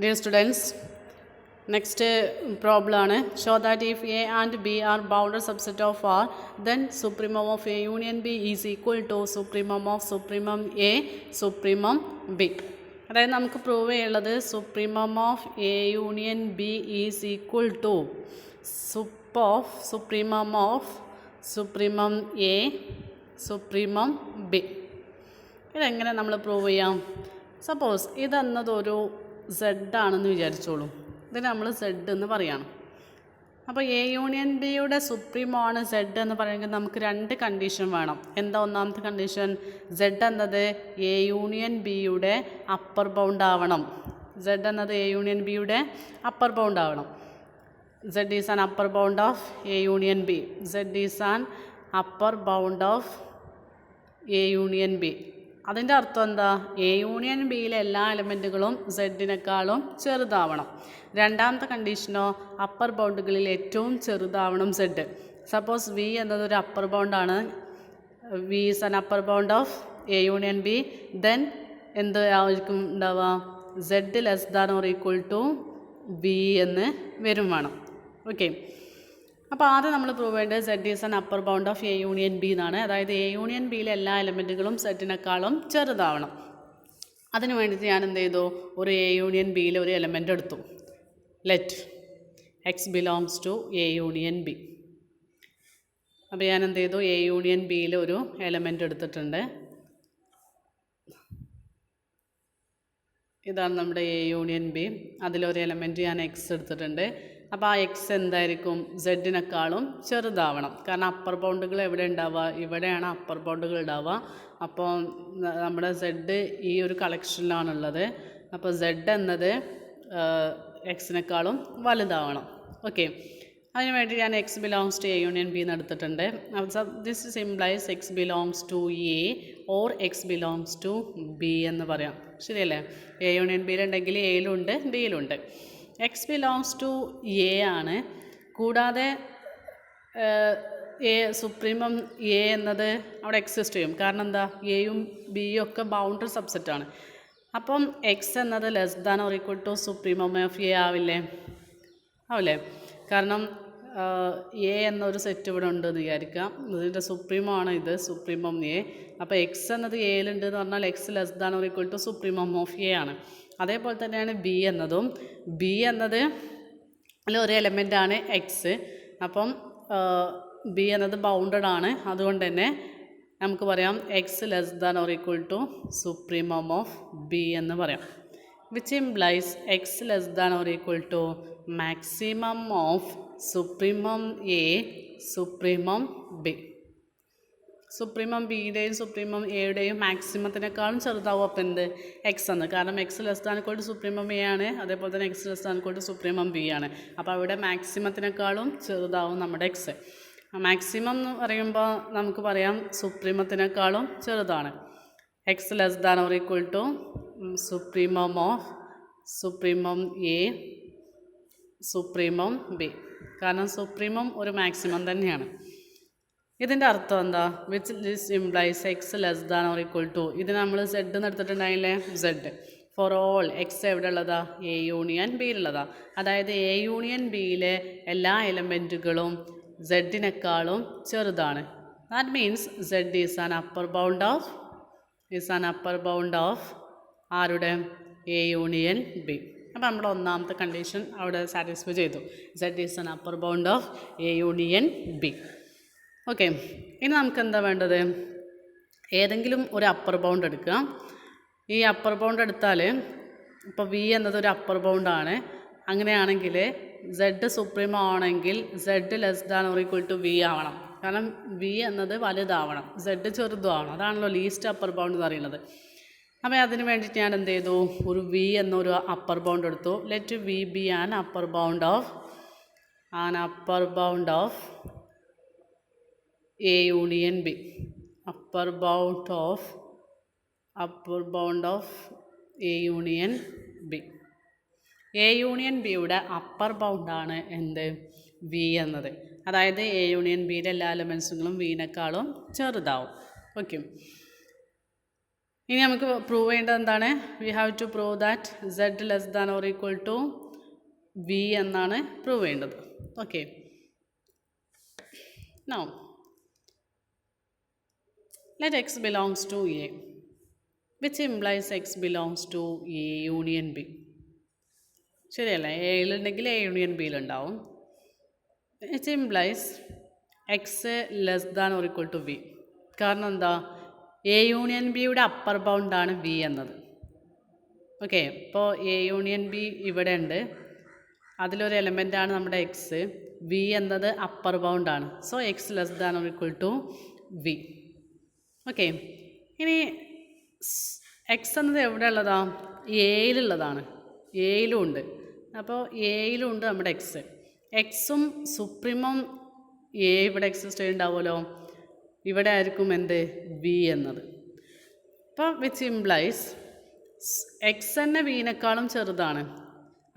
Dear students, next problem is show that if A and B are bounded subset of R, then supremum of A union B is equal to supremum of supremum A supremum B. അതായത് നമുക്ക് prove ചെയ്യുള്ളത് supremum of A union B is equal to sup of supremum of supremum A supremum B. ഇതെങ്ങനെ നമ്മൾ prove ചെയ്യാം? Suppose ഇതെന്നതൊരു Z ആണെന്ന് വിചാരിച്ചോളൂ. ഇതിന് നമ്മൾ Z എന്ന് പറയാണ്. അപ്പോൾ എ യൂണിയൻ ബിയുടെ സുപ്രീമോ ആണ് Z എന്ന് പറയുമെങ്കിൽ നമുക്ക് രണ്ട് കണ്ടീഷൻ വേണം. എന്താ ഒന്നാമത്തെ കണ്ടീഷൻ? Z എന്നത് എ യൂണിയൻ ബിയുടെ അപ്പർ ബൗണ്ട് ആവണം. Z എന്നത് എ യൂണിയൻ ബിയുടെ അപ്പർ ബൗണ്ട് ആവണം. Z is an upper bound of A union B. Z is an upper bound of A union B. അതിൻ്റെ അർത്ഥം എന്താ? എ യൂണിയൻ ബിയിലെ എല്ലാ എലമെൻറ്റുകളും സെഡിനേക്കാളും ചെറുതാവണം. രണ്ടാമത്തെ കണ്ടീഷനോ അപ്പർ ബൗണ്ടുകളിൽ ഏറ്റവും ചെറുതാവണം സെഡ്. സപ്പോസ് വി എന്നതൊരു അപ്പർ ബൗണ്ടാണ്, V is an upper bound of A union B, then എന്ത് ആയിരിക്കും ഉണ്ടാവുക? Z less than or equal to V എന്ന് വരും വേണം. ഓക്കെ, അപ്പോൾ ആദ്യം നമ്മൾ പ്രൂവ് ചെയ്യേണ്ടത് Z is an upper bound of A union B എന്നാണ്. അതായത് എ യൂണിയൻ ബിയിലെ എല്ലാ എലമെൻറ്റുകളും സെഡിനേക്കാളും ചെറുതാവണം. അതിന് വേണ്ടിയിട്ട് ഞാൻ എന്ത് ചെയ്തു? ഒരു എ യൂണിയൻ ബിയിലെ ഒരു എലമെൻ്റ് എടുത്തു. Let X belongs to A union B. അപ്പോൾ ഞാൻ എന്ത് ചെയ്തു? എ യൂണിയൻ ബിയിൽ ഒരു എലമെൻ്റ് എടുത്തിട്ടുണ്ട്. ഇതാണ് നമ്മുടെ എ യൂണിയൻ ബി. അതിലൊരു എലമെൻറ്റ് ഞാൻ എക്സ് എടുത്തിട്ടുണ്ട്. അപ്പോൾ ആ എക്സ് എന്തായിരിക്കും? സെഡിനേക്കാളും ചെറുതാവണം. കാരണം അപ്പർ ബൗണ്ടുകൾ എവിടെ ഉണ്ടാവുക? ഇവിടെയാണ് അപ്പർ ബൗണ്ടുകൾ ഉണ്ടാവുക. അപ്പോൾ നമ്മുടെ സെഡ് ഈ ഒരു കളക്ഷനിലാണുള്ളത്. അപ്പോൾ സെഡ് എന്നത് എക്സിനേക്കാളും വലുതാവണം. ഓക്കെ, അതിന് വേണ്ടി ഞാൻ X belongs to A union B എന്ന് എടുത്തിട്ടുണ്ട്. This implies X belongs to A or X belongs to B എന്ന് പറയാം. ശരിയല്ലേ? എ യൂണിയൻ ബിയിലുണ്ടെങ്കിൽ എയിലുണ്ട് ബിയിലുണ്ട്. എക്സ് ബിലോങ്സ് ടു എ ആണ്. കൂടാതെ എ സുപ്രീമം എ എന്നത് അവിടെ എക്സിസ്റ്റ് ചെയ്യും. കാരണം എന്താ? എയും ബിയും ഒക്കെ ബൗണ്ടറി സബ്സെറ്റാണ്. അപ്പം എക്സ് എന്നത് less than or equal to supremum of A ആവില്ലേ? ആവില്ലേ? കാരണം എ എന്നൊരു സെറ്റ് ഇവിടെ ഉണ്ടെന്ന് വിചാരിക്കാം. ഇതിൻ്റെ സുപ്രീമോ ആണ് ഇത്, സുപ്രീമം എ. അപ്പോൾ എക്സ് എന്നത് എയിലുണ്ട് എന്ന് പറഞ്ഞാൽ X less than or equal to supremum of A ആണ്. അതേപോലെ തന്നെയാണ് ബി എന്നതും. ബി എന്നത് ഒരു എലമെൻ്റാണ് എക്സ്. അപ്പം ബി എന്നത് ബൗണ്ടഡ് ആണ്. അതുകൊണ്ട് തന്നെ നമുക്ക് പറയാം X less than or equal to supremum of B എന്ന് പറയാം. Which implies X less than or equal to maximum of supremum A supremum B. Supremum ബിയുടെയും സുപ്രീമം എയുടെയും മാക്സിമത്തിനേക്കാളും ചെറുതാവും അപ്പം എന്ത്? എക്സ് എന്ന്. കാരണം X less than equal to supremum A ആണ്. അതേപോലെ തന്നെ X less than equal to supremum B ആണ്. അപ്പോൾ അവിടെ മാക്സിമത്തിനേക്കാളും ചെറുതാവും നമ്മുടെ എക്സ്. മാക്സിമം എന്ന് പറയുമ്പോൾ നമുക്ക് പറയാം സുപ്രീമത്തിനേക്കാളും ചെറുതാണ്. X less than or equal to supremum of supremum A supremum B. കാരണം സുപ്രീമം ഒരു മാക്സിമം തന്നെയാണ്. ഇതിൻ്റെ അർത്ഥം എന്താ? Which this implies X less than or equal to, ഇത് നമ്മൾ സെഡ് എന്ന് എടുത്തിട്ടുണ്ടായില്ലേ? സെഡ് ഫോർ ഓൾ എക്സ് എവിടെ ഉള്ളതാ? എ യൂണിയൻ ബിയിലുള്ളതാ. അതായത് എ യൂണിയൻ ബിയിലെ എല്ലാ എലമെൻറ്റുകളും സെഡിനേക്കാളും ചെറുതാണ്. That means Z is an upper bound of ആരുടെ? A union B. അപ്പോൾ നമ്മുടെ ഒന്നാമത്തെ കണ്ടീഷൻ അവിടെ സാറ്റിസ്ഫൈ ചെയ്തു. Z is an upper bound of A union B. Okay, ഇനി നമുക്ക് എന്താ വേണ്ടത്? ഏതെങ്കിലും ഒരു അപ്പർ ബൗണ്ട് എടുക്കുക. ഈ അപ്പർ ബൗണ്ട് എടുത്താൽ ഇപ്പോൾ വി എന്നതൊരു അപ്പർ ബൗണ്ടാണ്. അങ്ങനെയാണെങ്കിൽ സെഡ് സുപ്രീമോ ആണെങ്കിൽ Z less than or equal to V ആവണം. കാരണം വി എന്നത് വലുതാവണം, സെഡ് ചെറുതുമാവണം. അതാണല്ലോ ലീസ്റ്റ് അപ്പർ ബൗണ്ട് എന്ന് പറയുന്നത്. അപ്പോൾ അതിന് വേണ്ടിയിട്ട് ഞാൻ എന്ത് ചെയ്തു? ഒരു വി എന്നൊരു അപ്പർ ബൗണ്ട് എടുത്തു. Let V be an upper bound of A union B. Upper bound of A union B. A union ബിയുടെ അപ്പർ ബൗണ്ടാണ് എന്ത്? വി എന്നത്. അതായത് എ യൂണിയൻ ബിയിലെ എല്ലാ എലമെൻസുകളും വിനേക്കാളും ചെറുതാവും. ഓക്കെ, ഇനി നമുക്ക് പ്രൂവ് ചെയ്യേണ്ടത് എന്താണ്? We have to prove that z less than or equal to v എന്നാണ് പ്രൂവ് ചെയ്യേണ്ടത്. Okay, now let x belongs to a, which implies x belongs to a union b. ശരിയല്ലേ? എയിലുണ്ടെങ്കിൽ എ യൂണിയൻ ബിയിലുണ്ടാവും. It implies X less than or equal to V. കാരണം എന്താ? A union ബിയുടെ upper ബൗണ്ടാണ് V എന്നത്. Okay, ഇപ്പോൾ A union B ഇവിടെ ഉണ്ട്, അതിലൊരു എലമെൻ്റാണ് നമ്മുടെ എക്സ്. വി എന്നത് അപ്പർ ബൗണ്ടാണ്. So X less than or equal to V. Okay, ഇനി എക്സ് എന്നത് എവിടെ ഉള്ളതാ? എയിലുള്ളതാണ്. എയിലും ഉണ്ട്. അപ്പോൾ എയിലും ഉണ്ട് നമ്മുടെ എക്സ്. എക്സും സുപ്രീമം എ ഇവിടെ എക്സിസ്റ്റ് ചെയ്യുന്നുണ്ടാവുമല്ലോ. ഇവിടെ ആയിരിക്കും എന്ത്? വി എന്നത്. അപ്പോൾ വിച്ച് ഇംപ്ലൈസ് എക്സ് തന്നെ വീനേക്കാളും ചെറുതാണ്.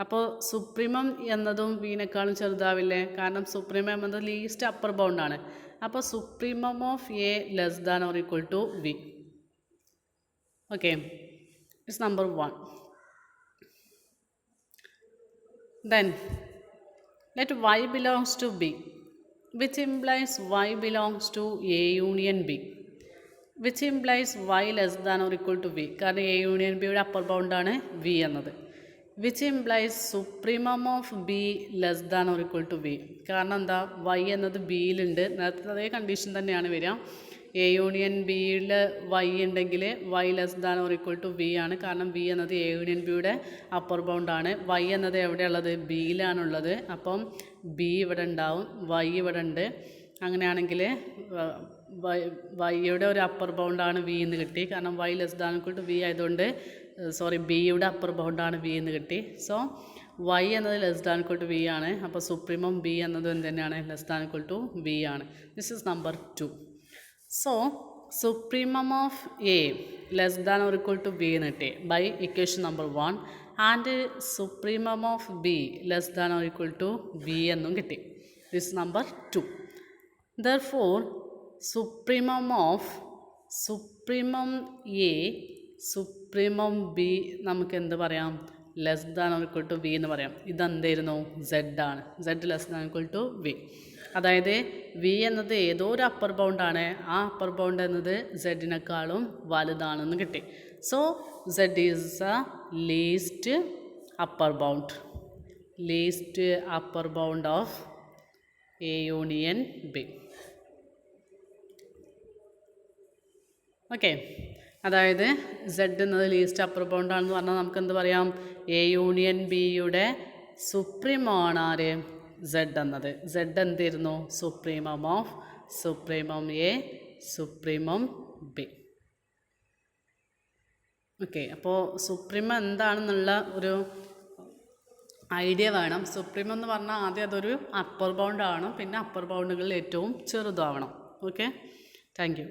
അപ്പോൾ സുപ്രീമം എന്നതും വീനേക്കാളും ചെറുതാവില്ലേ? കാരണം സുപ്രീമം എന്നത് ലീസ്റ്റ് അപ്പർ ബൗണ്ടാണ്. അപ്പോൾ supremum of A less than or equal to V. Okay, it's number 1. Then let y belongs to b, which implies y belongs to a union b, which implies y less than or equal to v. കാരണം a union b യുടെ upper ബൗണ്ടാണ് v എന്നത്. which implies supremum of b less than or equal to v. കാരണം എന്താ? y എന്നത് ബിയിലുണ്ട്. നേരത്തെ അതേ condition തന്നെയാണ് വരിക. എ യൂണിയൻ ബിയിൽ വൈ ഉണ്ടെങ്കിൽ Y less than or equal to V ആണ്. കാരണം വി എന്നത് എ യൂണിയൻ ബിയുടെ അപ്പർ ബൗണ്ടാണ്. വൈ എന്നത് എവിടെയുള്ളത്? ബിയിലാണുള്ളത്. അപ്പം ബി ഇവിടെ ഉണ്ടാവും, വൈ ഇവിടെ ഉണ്ട്. അങ്ങനെയാണെങ്കിൽ വൈയുടെ ഒരു അപ്പർ ബൗണ്ടാണ് വി എന്ന് കിട്ടി. കാരണം Y less than equal to V ആയതുകൊണ്ട് ബിയുടെ അപ്പർ ബൗണ്ടാണ് വി എന്ന് കിട്ടി. സോ വൈ എന്നത് less than equal to V ആണ്. അപ്പോൾ സുപ്രീമം ബി എന്നത് എന്ത് തന്നെയാണ്? Less than equal to V ആണ്. This is number 2. So, supremum of A less than or equal to B എന്ന് കിട്ടി by equation number 1 and supremum of B less than or equal to V എന്നും കിട്ടി. This is number 2. Therefore, supremum of supremum A, supremum B നമുക്ക് എന്ത് പറയാം? Less than or equal to V എന്ന് പറയാം. ഇതെന്തായിരുന്നു? സെഡ് ആണ്. Z less than equal to V. അതായത് വി എന്നത് ഏതോ ഒരു അപ്പർ ബൗണ്ടാണ്. ആ അപ്പർ ബൗണ്ട് എന്നത് സെഡിനേക്കാളും വലുതാണെന്ന് കിട്ടി. So Z is a least upper bound. Least upper bound of A union B. Okay, അതായത് സെഡ് എന്നത് ലീസ്റ്റ് അപ്പർ ബൗണ്ടാണെന്ന് പറഞ്ഞാൽ നമുക്ക് എന്ത് പറയാം? എ യൂണിയൻ ബിയുടെ സുപ്രീമാണ് ആര്? സെഡ് എന്നത്. സെഡ് എന്തായിരുന്നു? Supremum of supremum A, supremum B. Okay, അപ്പോൾ സുപ്രീമം എന്താണെന്നുള്ള ഒരു ഐഡിയ വേണം. സുപ്രീമം എന്ന് പറഞ്ഞാൽ ആദ്യം അതൊരു അപ്പർ ബൗണ്ട് ആവണം, പിന്നെ അപ്പർ ബൗണ്ടുകളിൽ ഏറ്റവും ചെറുതാവണം. Okay, thank you.